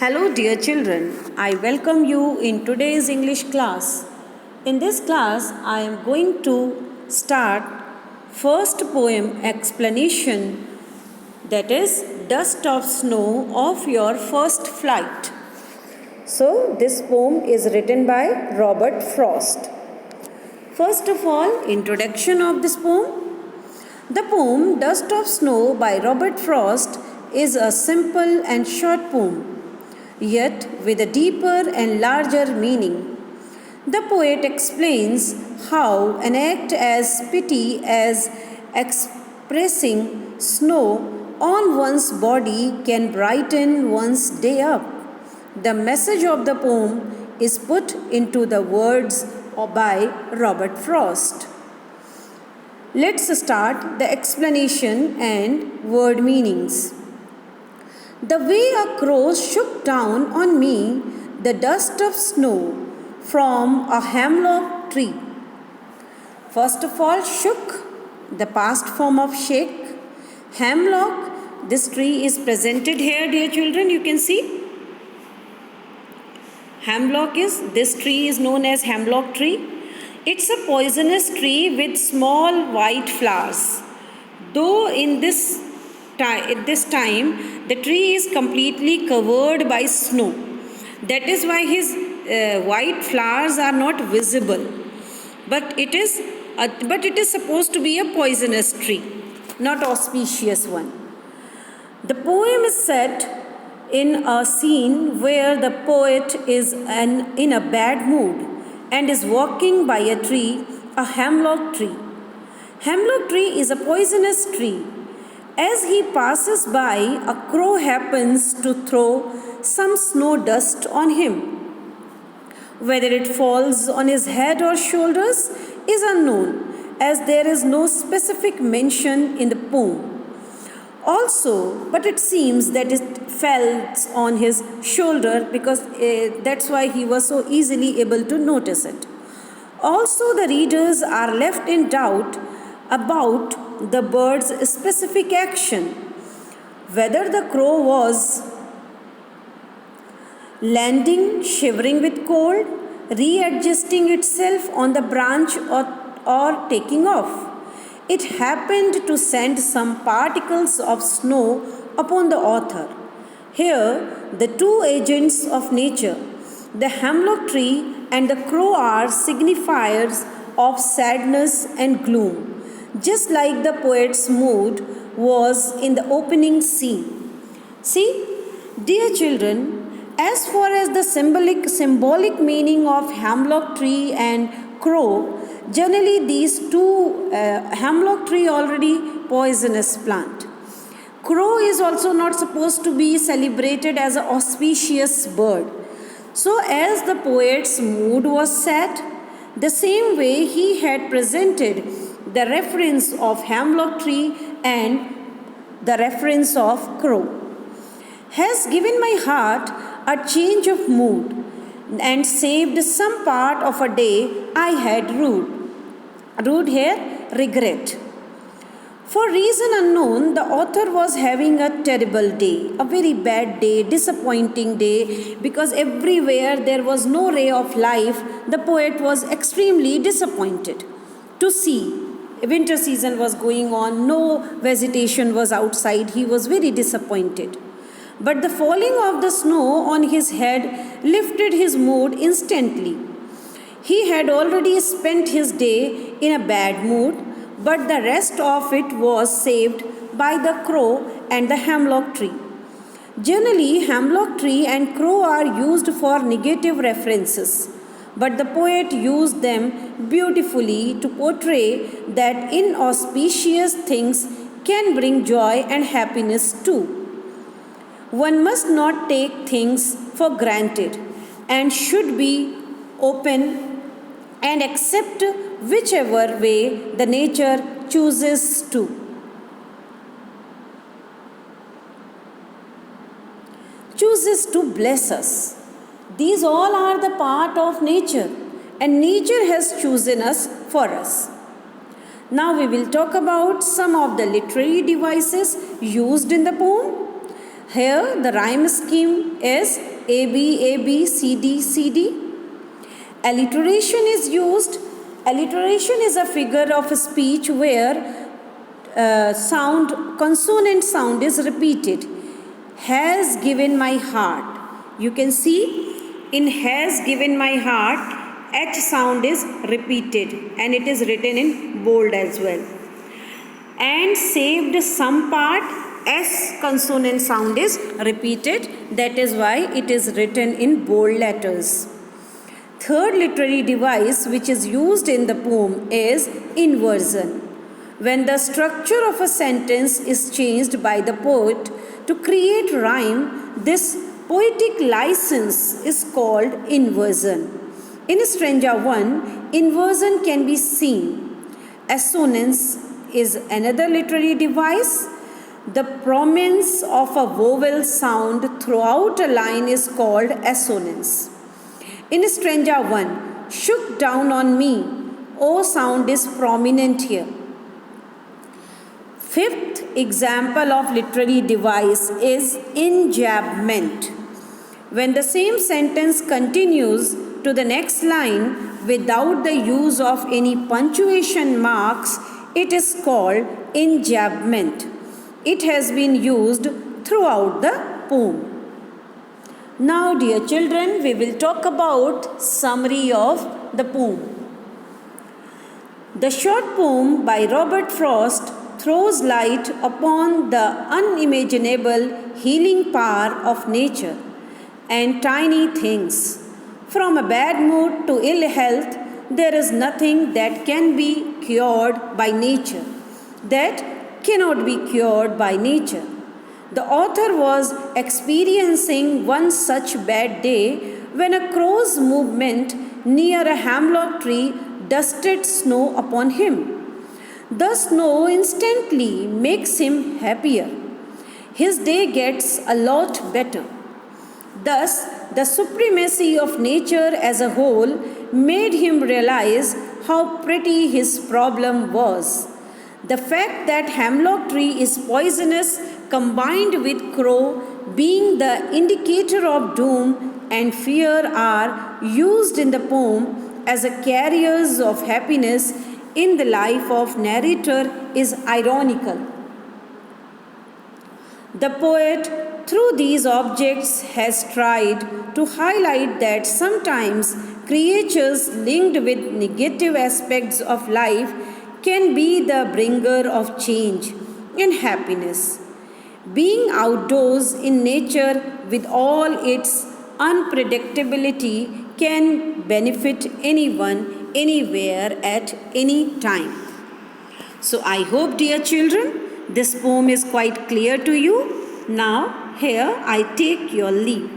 Hello, dear children. I welcome you in today's English class. In this class, I am going to start first poem explanation, that is Dust of Snow of Your First Flight. So, this poem is written by Robert Frost. First of all, introduction of this poem. The poem Dust of Snow by Robert Frost is a simple and short poem, yet with a deeper and larger meaning. The poet explains how an act as petty as expressing snow on one's body can brighten one's day up. The message of the poem is put into the words by Robert Frost. Let's start the explanation and word meanings. The way a crow shook down on me the dust of snow from a hemlock tree. First of all, shook, the past form of shake. Hemlock, this tree is presented here, dear children, you can see. This tree is known as hemlock tree. It's a poisonous tree with small white flowers. Though at this time, the tree is completely covered by snow. That is why his white flowers are not visible. But it is supposed to be a poisonous tree, not auspicious one. The poem is set in a scene where the poet is in a bad mood and is walking by a tree, a hemlock tree. Hemlock tree is a poisonous tree. As he passes by, a crow happens to throw some snow dust on him. Whether it falls on his head or shoulders is unknown, as there is no specific mention in the poem. Also, but it seems that it fell on his shoulder because that's why he was so easily able to notice it. Also, the readers are left in doubt about the bird's specific action, whether the crow was landing, shivering with cold, readjusting itself on the branch, or taking off. It happened to send some particles of snow upon the author. Here, the two agents of nature, the hemlock tree and the crow, are signifiers of sadness and gloom, just like the poet's mood was in the opening scene. See, dear children, as far as the symbolic meaning of hemlock tree and crow, generally these two, hemlock tree already poisonous plant. Crow is also not supposed to be celebrated as an auspicious bird. So as the poet's mood was sad, the same way he had presented the reference of hemlock tree and the reference of crow, has given my heart a change of mood and saved some part of a day I had rued here, regret. For reason unknown, the author was having a terrible day, a very bad day, disappointing day, because everywhere there was no ray of life. The poet was extremely disappointed to see. Winter season was going on, no vegetation was outside. He was very disappointed. But the falling of the snow on his head lifted his mood instantly. He had already spent his day in a bad mood, but the rest of it was saved by the crow and the hemlock tree. Generally, hemlock tree and crow are used for negative references, but the poet used them beautifully to portray that inauspicious things can bring joy and happiness too. One must not take things for granted and should be open and accept whichever way the nature chooses to. Chooses to bless us. These all are the part of nature, and nature has chosen us for us. Now we will talk about some of the literary devices used in the poem. Here the rhyme scheme is A B A B C D C D. Alliteration is used. Alliteration is a figure of speech where consonant sound is repeated. Has given my heart. You can see in has given my heart, H sound is repeated and it is written in bold as well. And saved some part, S consonant sound is repeated. That is why it is written in bold letters. Third literary device which is used in the poem is inversion. When the structure of a sentence is changed by the poet to create rhyme, this poetic license is called inversion. In stanza 1, inversion can be seen. Assonance is another literary device. The prominence of a vowel sound throughout a line is called assonance. In stanza 1, shook down on me, O sound is prominent here. Fifth example of literary device is enjambment. When the same sentence continues to the next line without the use of any punctuation marks, it is called enjambment. It has been used throughout the poem. Now, dear children, we will talk about summary of the poem. The short poem by Robert Frost throws light upon the unimaginable healing power of nature and tiny things. From a bad mood to ill health, there is nothing that can be cured by nature, that cannot be cured by nature. The author was experiencing one such bad day when a crow's movement near a hemlock tree dusted snow upon him. The snow instantly makes him happier. His day gets a lot better. Thus, the supremacy of nature as a whole made him realize how pretty his problem was. The fact that hemlock tree is poisonous combined with crow being the indicator of doom and fear are used in the poem as a carriers of happiness in the life of narrator is ironical. The poet, through these objects, has tried to highlight that sometimes creatures linked with negative aspects of life can be the bringer of change and happiness. Being outdoors in nature with all its unpredictability can benefit anyone, anywhere, at any time. So I hope, dear children, this poem is quite clear to you. Now, here I take your leave.